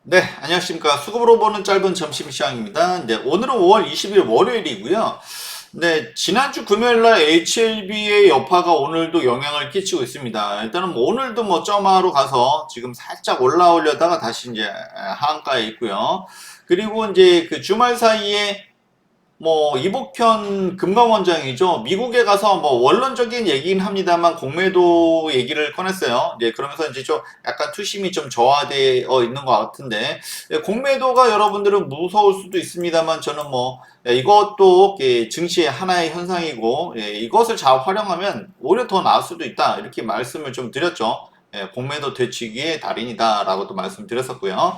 네, 안녕하십니까. 수급으로 보는 짧은 점심시황입니다. 네, 오늘은 5월 20일 월요일이고요. 네, 지난주 금요일날 HLB의 여파가 오늘도 영향을 끼치고 있습니다. 일단은 뭐 오늘도 뭐 점화로 가서 지금 살짝 올라오려다가 다시 이제 하한가에 있고요. 그리고 이제 그 주말 사이에 뭐 이복현 금감원장이죠. 미국에 가서 뭐 원론적인 얘기는 합니다만 공매도 얘기를 꺼냈어요. 네, 그러면서 이제 좀 약간 투심이 좀 저하되어 있는 것 같은데 공매도가 여러분들은 무서울 수도 있습니다만 저는 뭐 이것도 증시의 하나의 현상이고 이것을 잘 활용하면 오히려 더 나을 수도 있다 이렇게 말씀을 좀 드렸죠. 공매도 되치기의 달인이다라고도 말씀드렸었고요.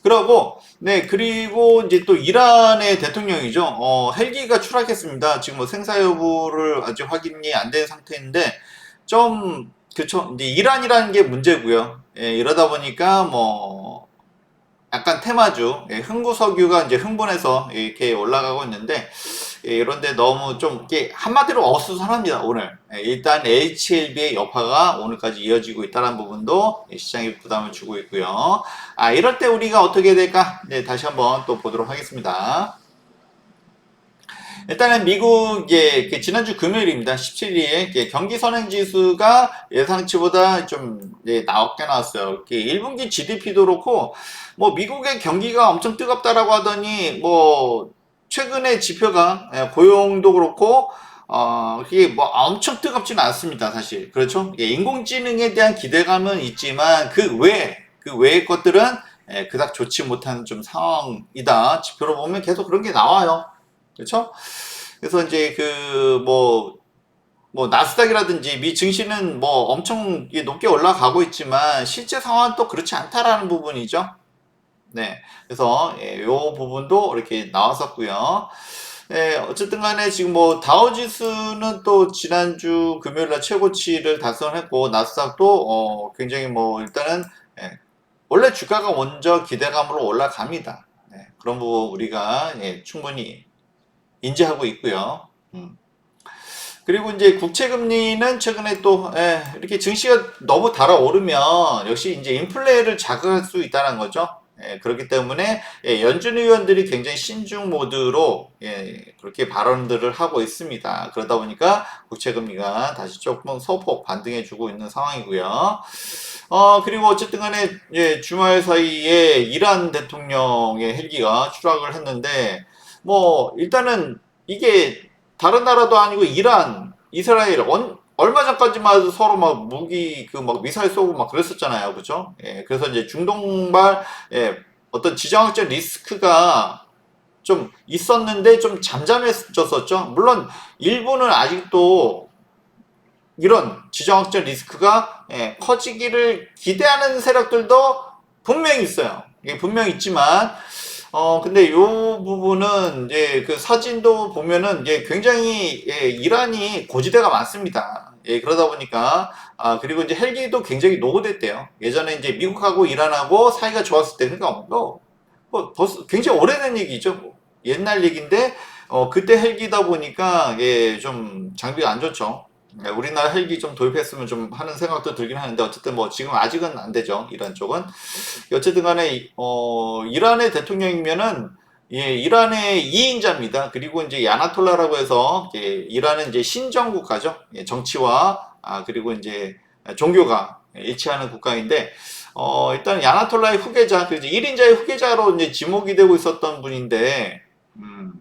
그러고 네, 그리고 이제 또 이란의 대통령이죠. 헬기가 추락했습니다. 지금 뭐 생사 여부를 아직 확인이 안 된 상태인데 좀 그쵸. 이제 이란이라는 게 문제고요. 이러다 보니까 뭐 약간 테마주, 흥부석유가 이제 흥분해서 이렇게 올라가고 있는데, 이런데 너무 좀, 이렇게 한마디로 어수선합니다, 오늘. 일단 HLB의 여파가 오늘까지 이어지고 있다는 부분도 시장에 부담을 주고 있고요. 이럴 때 우리가 어떻게 될까? 네, 다시 한번 또 보도록 하겠습니다. 일단은 미국 지난주 금요일입니다. 17일에 경기 선행 지수가 예상치보다 좀 낮게 나왔어요. 1분기 GDP도 그렇고 뭐 미국의 경기가 엄청 뜨겁다라고 하더니 뭐 최근에 지표가 고용도 그렇고 그게 뭐 엄청 뜨겁지는 않습니다. 사실 그렇죠. 인공지능에 대한 기대감은 있지만 그 외의 것들은 그닥 좋지 못한 좀 상황이다. 지표로 보면 계속 그런 게 나와요. 그렇죠? 그래서 이제 뭐 나스닥이라든지 미 증시는 뭐 엄청 높게 올라가고 있지만 실제 상황은 또 그렇지 않다라는 부분이죠. 네. 그래서 요 부분도 이렇게 나왔었고요. 어쨌든 간에 지금 뭐 다우 지수는 또 지난주 금요일 날 최고치를 달성했고 나스닥도 굉장히 뭐 일단은 원래 주가가 먼저 기대감으로 올라갑니다. 그런 부분 우리가 충분히 인지하고 있고요. 그리고 이제 국채금리는 최근에 또 이렇게 증시가 너무 달아오르면 역시 이제 인플레를 자극할 수 있다는 거죠. 그렇기 때문에 연준 의원들이 굉장히 신중 모드로 그렇게 발언들을 하고 있습니다. 그러다 보니까 국채금리가 다시 조금 소폭 반등해주고 있는 상황이고요. 그리고 어쨌든 간에 주말 사이에 이란 대통령의 헬기가 추락을 했는데 뭐 일단은 이게 다른 나라도 아니고 이란, 이스라엘 얼마 전까지만 해도 서로 막 무기 그 막 미사일 쏘고 막 그랬었잖아요, 그죠? 그래서 이제 중동발 어떤 지정학적 리스크가 좀 있었는데 좀 잠잠해졌었죠. 물론 일부는 아직도 이런 지정학적 리스크가 커지기를 기대하는 세력들도 분명히 있어요. 이게 분명히 있지만 근데 요 부분은 이제 그 사진도 보면은 굉장히 이란이 고지대가 많습니다. 그러다 보니까 그리고 이제 헬기도 굉장히 노후됐대요. 예전에 이제 미국하고 이란하고 사이가 좋았을 때 그러니까 벌써 굉장히 오래된 얘기죠. 뭐. 옛날 얘기인데 그때 헬기다 보니까 좀 장비가 안 좋죠. 우리나라 헬기 좀 도입했으면 좀 하는 생각도 들긴 하는데 어쨌든 뭐 지금 아직은 안 되죠. 이란 쪽은. 어쨌든 간에 이란의 대통령이면은 이란의 2인자입니다. 그리고 이제 야나톨라라고 해서 이란은 이제 신정 국가죠. 정치와 그리고 이제 종교가 일치하는 국가인데 일단 야나톨라의 후계자, 그 1인자의 후계자로 이제 지목이 되고 있었던 분인데 음,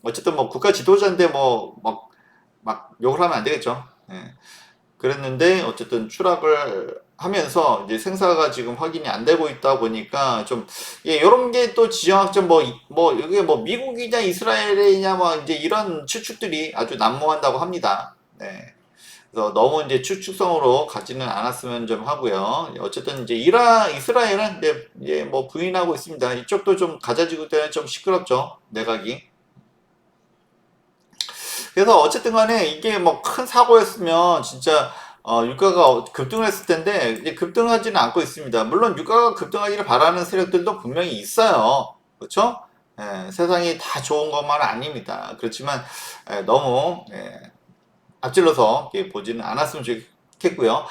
어쨌든 뭐 국가 지도자인데 뭐 막 욕을 하면 안 되겠죠. 그랬는데 어쨌든 추락을 하면서 이제 생사가 지금 확인이 안 되고 있다 보니까 좀 이런 게 또 지정학적 뭐 이게 뭐 미국이냐 이스라엘이냐 뭐 이제 이런 추측들이 아주 난무한다고 합니다. 네. 그래서 너무 이제 추측성으로 가지는 않았으면 좀 하고요. 어쨌든 이제 이스라엘은 이제 뭐 부인하고 있습니다. 이쪽도 좀 가자지구 때문에 좀 시끄럽죠. 내각이. 그래서 어쨌든 간에 이게 뭐 큰 사고였으면 진짜 유가가 급등을 했을 텐데 이제 급등하지는 않고 있습니다. 물론 유가가 급등하기를 바라는 세력들도 분명히 있어요. 그렇죠? 세상이 다 좋은 것만 아닙니다. 그렇지만 너무 앞질러서 보지는 않았으면 좋겠고요.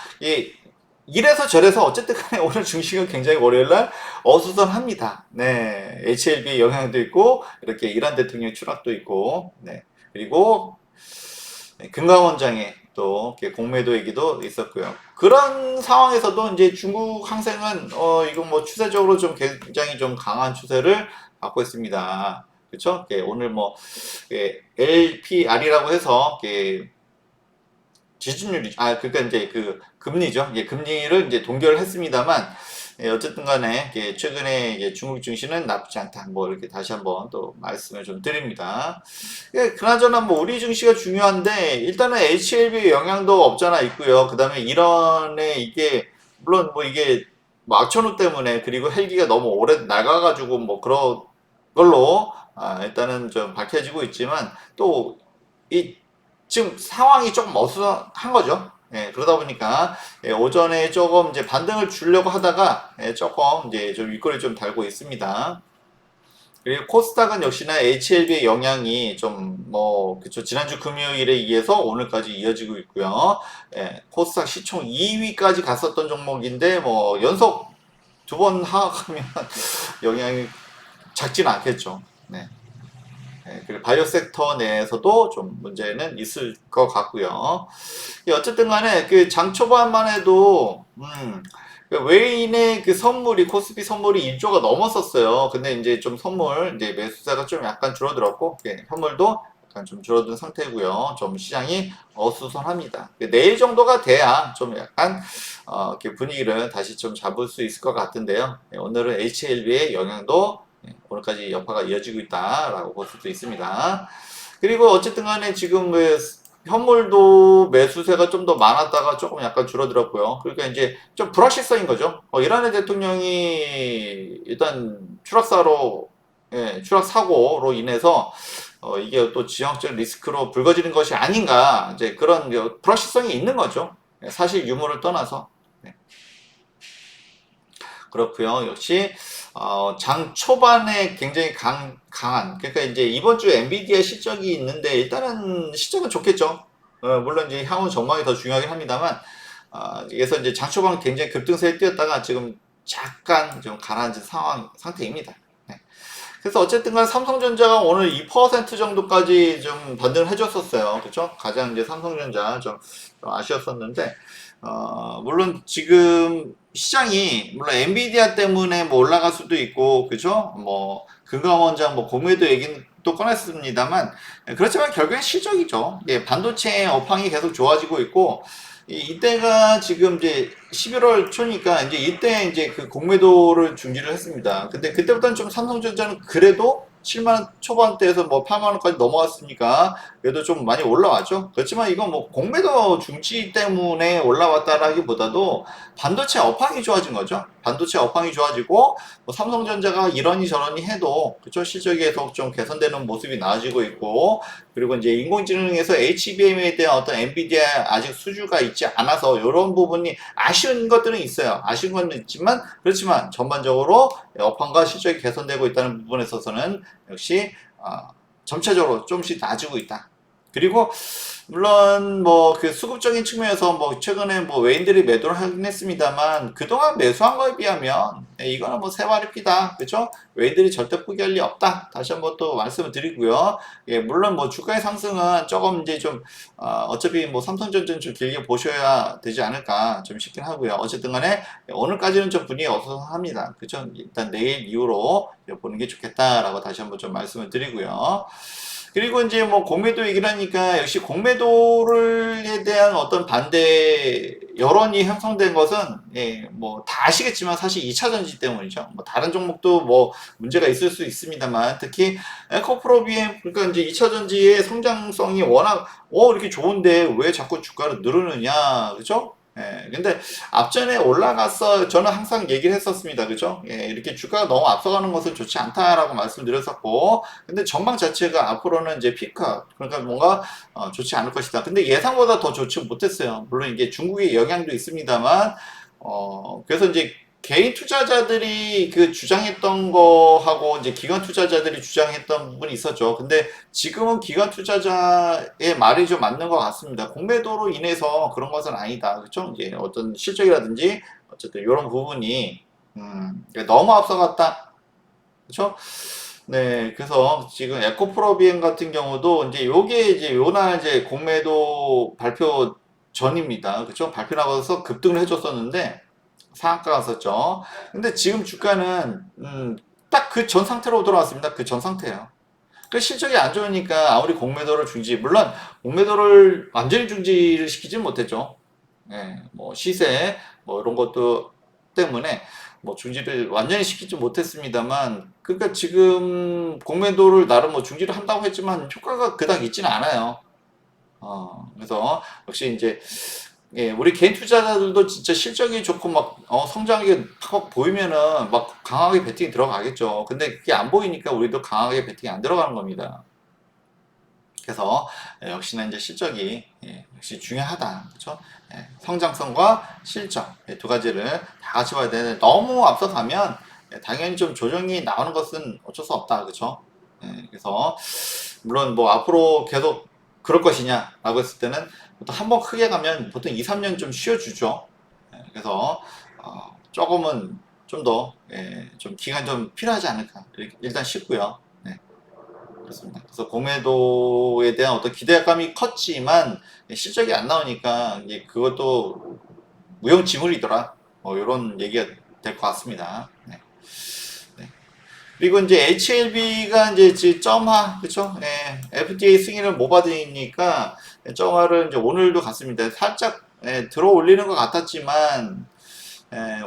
이래서 저래서 어쨌든 간에 오늘 증시가 굉장히 월요일날 어수선합니다. 네. HLB의 영향도 있고, 이렇게 이란 대통령 추락도 있고, 네. 그리고 금감원장의 또 이렇게 공매도 얘기도 있었고요. 그런 상황에서도 이제 중국 항생은 이거 뭐 추세적으로 좀 굉장히 좀 강한 추세를 갖고 있습니다. 그렇죠? 오늘 뭐 LPR이라고 해서 지준율이 그러니까 이제 그 금리죠. 금리를 이제 동결을 했습니다만 어쨌든 간에 최근에 중국 증시는 나쁘지 않다. 뭐 이렇게 다시 한번 또 말씀을 좀 드립니다. 그나저나 뭐 우리 증시가 중요한데 일단은 HLB 영향도 없잖아 있고요. 그다음에 이란의 이게 물론 뭐 이게 뭐 악천후 때문에 그리고 헬기가 너무 오래 낡아가지고 뭐 그런 걸로 일단은 좀 밝혀지고 있지만 또 이 지금 상황이 조금 어수선한 거죠. 그러다 보니까 오전에 조금 이제 반등을 주려고 하다가 조금 이제 좀 윗꼬리 좀 달고 있습니다. 그리고 코스닥은 역시나 HLB의 영향이 좀 뭐 그쵸 지난주 금요일에 의해서 오늘까지 이어지고 있고요. 코스닥 시총 2위까지 갔었던 종목인데 뭐 연속 두 번 하락하면 영향이 작지는 않겠죠. 네. 그리고 바이오 섹터 내에서도 좀 문제는 있을 것 같고요. 어쨌든 간에 그 장 초반만 해도 그 외인의 그 선물이 코스피 선물이 1조가 넘었었어요. 근데 이제 좀 선물 이제 매수세가 좀 약간 줄어들었고 선물도 약간 좀 줄어든 상태고요. 좀 시장이 어수선합니다. 내일 정도가 돼야 좀 약간 이렇게 분위기를 다시 좀 잡을 수 있을 것 같은데요. 오늘은 HLB의 영향도 오늘까지 여파가 이어지고 있다라고 볼 수도 있습니다. 그리고 어쨌든 간에 지금 현물도 매수세가 좀 더 많았다가 조금 약간 줄어들었고요. 그러니까 이제 좀 불확실성인 거죠. 이란의 대통령이 일단 추락 사고로 인해서 이게 또 지형적 리스크로 불거지는 것이 아닌가 이제 그런 불확실성이 있는 거죠. 사실 유무를 떠나서. 네. 그렇고요. 역시 장 초반에 굉장히 강한 그러니까 이제 이번 주 엔비디아 실적이 있는데 일단은 실적은 좋겠죠. 물론 이제 향후 전망이 더 중요하긴 합니다만 그래서 이제 장 초반 굉장히 급등세에 뛰었다가 지금 잠깐 좀 가라앉은 상태입니다. 네. 그래서 어쨌든 간 삼성전자가 오늘 2% 정도까지 좀 반등을 해줬었어요. 그렇죠? 가장 이제 삼성전자 좀 아쉬웠었는데 물론 지금 시장이 물론 엔비디아 때문에 뭐 올라갈 수도 있고 그죠? 뭐 금감원장 뭐 공매도 얘기는 또 꺼냈습니다만 그렇지만 결국엔 실적이죠. 반도체 업황이 계속 좋아지고 있고 이때가 지금 이제 11월 초니까 이때 이제 그 공매도를 중지를 했습니다. 근데 그때부터는 좀 삼성전자는 그래도 7만원 초반대에서 뭐 8만원까지 넘어갔으니까 그래도 좀 많이 올라왔죠. 그렇지만 이건 뭐 공매도 중지 때문에 올라왔다라기보다도 반도체 업황이 좋아진 거죠. 반도체 업황이 좋아지고 뭐 삼성전자가 이러니 저러니 해도 그쵸 실적이 계속 좀 개선되는 모습이 나아지고 있고 그리고 이제 인공지능에서 HBM에 대한 어떤 엔비디아 아직 수주가 있지 않아서 이런 부분이 아쉬운 것들은 있어요. 아쉬운 건 있지만 그렇지만 전반적으로 업황과 실적이 개선되고 있다는 부분에 있어서는 역시 점차적으로 조금씩 나아지고 있다. 그리고 물론 뭐 그 수급적인 측면에서 뭐 최근에 뭐 외인들이 매도를 하긴 했습니다만 그동안 매수한 거에 비하면 이거는 뭐 세발이 피다 그죠? 외인들이 절대 포기할 리 없다 다시 한번 또 말씀을 드리고요. 물론 뭐 주가의 상승은 조금 이제 좀 어차피 뭐 삼성전자는 좀 길게 보셔야 되지 않을까 좀 싶긴 하고요. 어쨌든 간에 오늘까지는 좀 분위기가 어수선합니다. 그죠? 일단 내일 이후로 보는 게 좋겠다라고 다시 한번 좀 말씀을 드리고요. 그리고 이제 뭐 공매도 얘기를 하니까 역시 공매도에 대한 어떤 반대 여론이 형성된 것은 뭐 다 아시겠지만 사실 2차 전지 때문이죠. 뭐 다른 종목도 뭐 문제가 있을 수 있습니다만 특히 에코프로비엠 그러니까 이제 2차 전지의 성장성이 워낙 이렇게 좋은데 왜 자꾸 주가를 누르느냐 그죠? 근데 앞전에 올라가서 저는 항상 얘기를 했었습니다. 그죠? 이렇게 주가가 너무 앞서가는 것은 좋지 않다라고 말씀드렸었고, 근데 전망 자체가 앞으로는 이제 피크아웃, 그러니까 뭔가 좋지 않을 것이다. 근데 예상보다 더 좋지 못했어요. 물론 이게 중국의 영향도 있습니다만, 그래서 이제 개인 투자자들이 그 주장했던 거하고 이제 기관 투자자들이 주장했던 부분이 있었죠. 근데 지금은 기관 투자자의 말이 좀 맞는 것 같습니다. 공매도로 인해서 그런 것은 아니다. 그렇죠? 이제 어떤 실적이라든지 어쨌든 이런 부분이 너무 앞서갔다. 그렇죠? 네, 그래서 지금 에코프로 비행 같은 경우도 이제 요게 이제 요날 이제 공매도 발표 전입니다. 그렇죠? 발표 나가서 급등을 해줬었는데 상한가 갔었죠. 근데 지금 주가는 딱 그 전 상태로 돌아왔습니다. 그 전 상태예요. 그 실적이 안 좋으니까 아무리 공매도를 중지, 물론 공매도를 완전히 중지를 시키진 못했죠. 예, 뭐 시세 뭐 이런 것도 때문에 뭐 중지를 완전히 시키지 못했습니다만, 그러니까 지금 공매도를 나름 뭐 중지를 한다고 했지만 효과가 그닥 있지는 않아요. 그래서 역시 이제 예, 우리 개인 투자자들도 진짜 실적이 좋고 막 성장이 팍 보이면은 막 강하게 베팅이 들어가겠죠. 근데 그게 안 보이니까 우리도 강하게 베팅이 안 들어가는 겁니다. 그래서 역시나 이제 실적이 역시 중요하다. 그렇죠? 성장성과 실적 두 가지를 다 같이 봐야 되는데, 너무 앞서가면 당연히 좀 조정이 나오는 것은 어쩔 수 없다. 그렇죠? 그래서 물론 뭐 앞으로 계속 그럴 것이냐라고 했을 때는 보통 한번 크게 가면 보통 2, 3년 좀 쉬어주죠. 그래서 조금은 좀 더 좀 기간 좀 필요하지 않을까 일단 싶고요. 네. 그렇습니다. 그래서 공매도에 대한 어떤 기대감이 컸지만 실적이 안 나오니까 이제 그것도 무용지물이더라. 뭐 이런 얘기가 될 것 같습니다. 네. 네. 그리고 이제 HLB가 이제 점화, 그쵸? FDA 승인을 못 받으니까 점화를 이제 오늘도 갔습니다. 살짝 들어 올리는 것 같았지만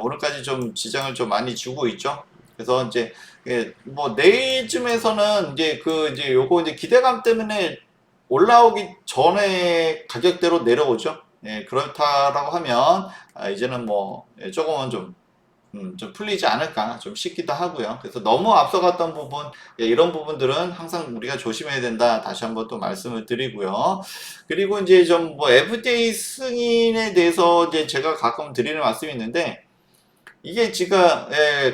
오늘까지 좀 지장을 좀 많이 주고 있죠. 그래서 이제 뭐 내일쯤에서는 이제 요거 이제 기대감 때문에 올라오기 전에 가격대로 내려오죠. 그렇다라고 하면 이제는 뭐 조금은 좀 풀리지 않을까 좀 싶기도 하고요. 그래서 너무 앞서갔던 부분, 이런 부분들은 항상 우리가 조심해야 된다. 다시 한번 또 말씀을 드리고요. 그리고 이제 좀 뭐 FDA 승인에 대해서 이제 제가 가끔 드리는 말씀이 있는데, 이게 지금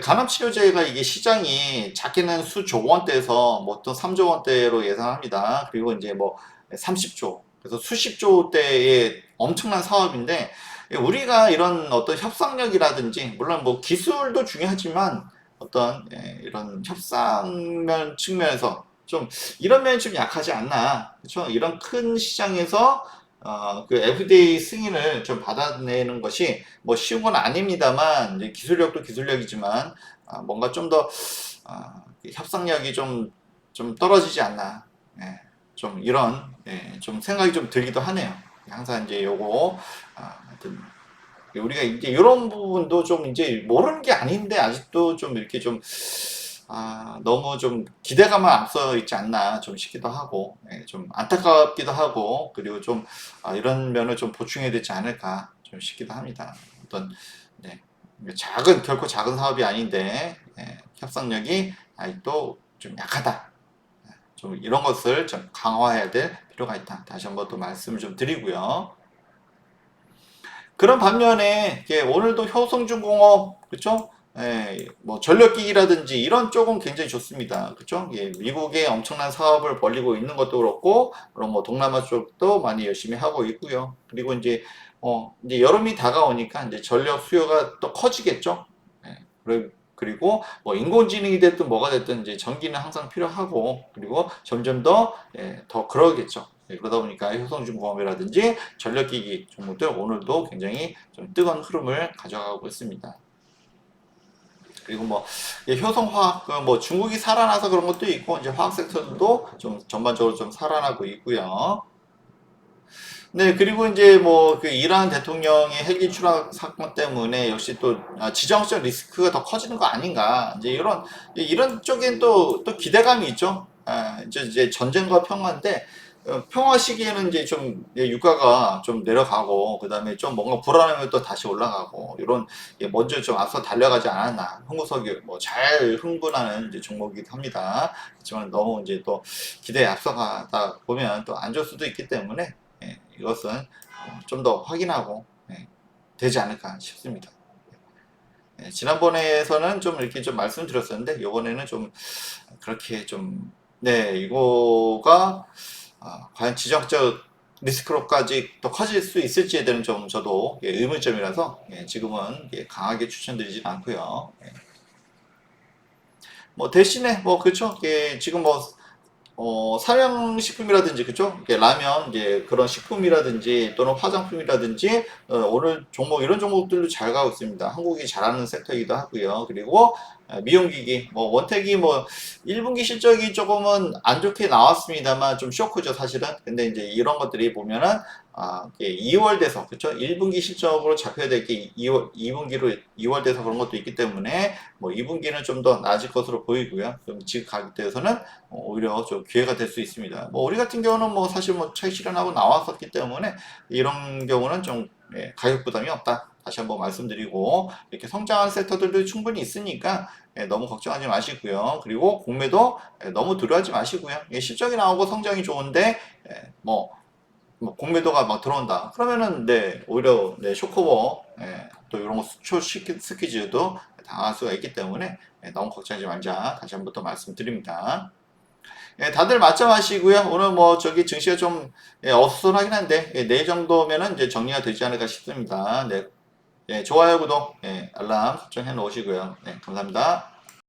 간암 치료제가 이게 시장이 작게는 수조 원대에서 뭐 또 3조 원대로 예상합니다. 그리고 이제 뭐 30조, 그래서 수십조 대의 엄청난 사업인데, 우리가 이런 어떤 협상력이라든지 물론 뭐 기술도 중요하지만 어떤 이런 협상면 측면에서 좀 이런 면이 좀 약하지 않나. 그렇죠? 이런 큰 시장에서 그 FDA 승인을 좀 받아내는 것이 뭐 쉬운 건 아닙니다만, 이제 기술력도 기술력이지만 뭔가 좀 더 협상력이 좀 떨어지지 않나. 좀 이런 좀 생각이 좀 들기도 하네요. 항상 이제 요거 하여튼 우리가 이제 이런 부분도 좀 이제 모르는 게 아닌데 아직도 좀 이렇게 좀 너무 좀 기대감만 앞서 있지 않나 좀 싶기도 하고, 좀 안타깝기도 하고, 그리고 좀 이런 면을 좀 보충해야 되지 않을까 좀 싶기도 합니다. 어떤 네, 결코 작은 사업이 아닌데 협상력이 아직도 좀 약하다. 좀 이런 것을 좀 강화해야 될 필요가 있다. 다시 한번 또 말씀을 좀 드리고요. 그런 반면에 오늘도 효성중공업, 그쵸? 뭐 전력기기라든지 이런 쪽은 굉장히 좋습니다. 그쵸? 미국에 엄청난 사업을 벌리고 있는 것도 그렇고, 그럼 뭐 동남아 쪽도 많이 열심히 하고 있고요. 그리고 이제 여름이 다가오니까 이제 전력 수요가 또 커지겠죠? 그리고 뭐 인공지능이 됐든 뭐가 됐든 이제 전기는 항상 필요하고, 그리고 점점 더 그러겠죠. 그러다 보니까 효성중공업이라든지 전력기기 종목들 오늘도 굉장히 좀 뜨거운 흐름을 가져가고 있습니다. 그리고 뭐 효성화학 뭐 중국이 살아나서 그런 것도 있고, 이제 화학 섹터도 좀 전반적으로 좀 살아나고 있고요. 네, 그리고 이제 뭐 그 이란 대통령의 헬기 추락 사건 때문에 역시 또 지정학적 리스크가 더 커지는 거 아닌가. 이제 이런 쪽엔 또 기대감이 있죠. 이제 전쟁과 평화인데, 평화 시기에는 이제 좀 유가가 좀 내려가고, 그다음에 좀 뭔가 불안하면 또 다시 올라가고, 이런 먼저 좀 앞서 달려가지 않았나. 흥구석이 뭐 잘 흥분하는 이제 종목이기도 합니다. 그렇지만 너무 이제 또 기대에 앞서가다 보면 또 안 좋을 수도 있기 때문에 이것은 좀 더 확인하고 되지 않을까 싶습니다. 지난번에서는 좀 이렇게 좀 말씀드렸었는데, 이번에는 좀 그렇게 좀, 네, 이거가 과연 지정학적 리스크로까지 더 커질 수 있을지에 대한 좀 저도 의문점이라서 지금은 강하게 추천드리진 않고요. 뭐 대신에 뭐 그렇죠. 지금 뭐 사령식품이라든지, 그죠? 라면, 그런 식품이라든지, 또는 화장품이라든지, 오늘 종목, 이런 종목들도 잘 가고 있습니다. 한국이 잘하는 섹터이기도 하고요. 그리고, 미용기기, 뭐, 원택이 뭐, 1분기 실적이 조금은 안 좋게 나왔습니다만, 좀 쇼크죠, 사실은. 근데 이제 이런 것들이 보면은, 2월 돼서, 그쵸? 1분기 실적으로 잡혀야 될 게 2분기로 2월 돼서 그런 것도 있기 때문에, 뭐, 2분기는 좀 더 나아질 것으로 보이고요. 좀 지금 가격대에서는 오히려 좀 기회가 될 수 있습니다. 뭐 우리 같은 경우는 뭐 사실 뭐 차익 실현하고 나왔었기 때문에 이런 경우는 좀 가격 부담이 없다. 다시 한번 말씀드리고, 이렇게 성장한 섹터들도 충분히 있으니까 너무 걱정하지 마시고요. 그리고 공매도 너무 두려워하지 마시고요. 실적이 나오고 성장이 좋은데 뭐 공매도가 막 들어온다. 그러면은 오히려 쇼커버 또 이런 거 수초 스퀴즈도 당할 수가 있기 때문에 너무 걱정하지 말자. 다시 한번 더 말씀드립니다. 다들 맞점하시고요. 오늘 뭐 저기 증시가 좀 어수선하긴 한데 내일 정도면은 이제 정리가 되지 않을까 싶습니다. 네, 좋아요, 구독, 알람 설정해 놓으시고요. 네, 감사합니다.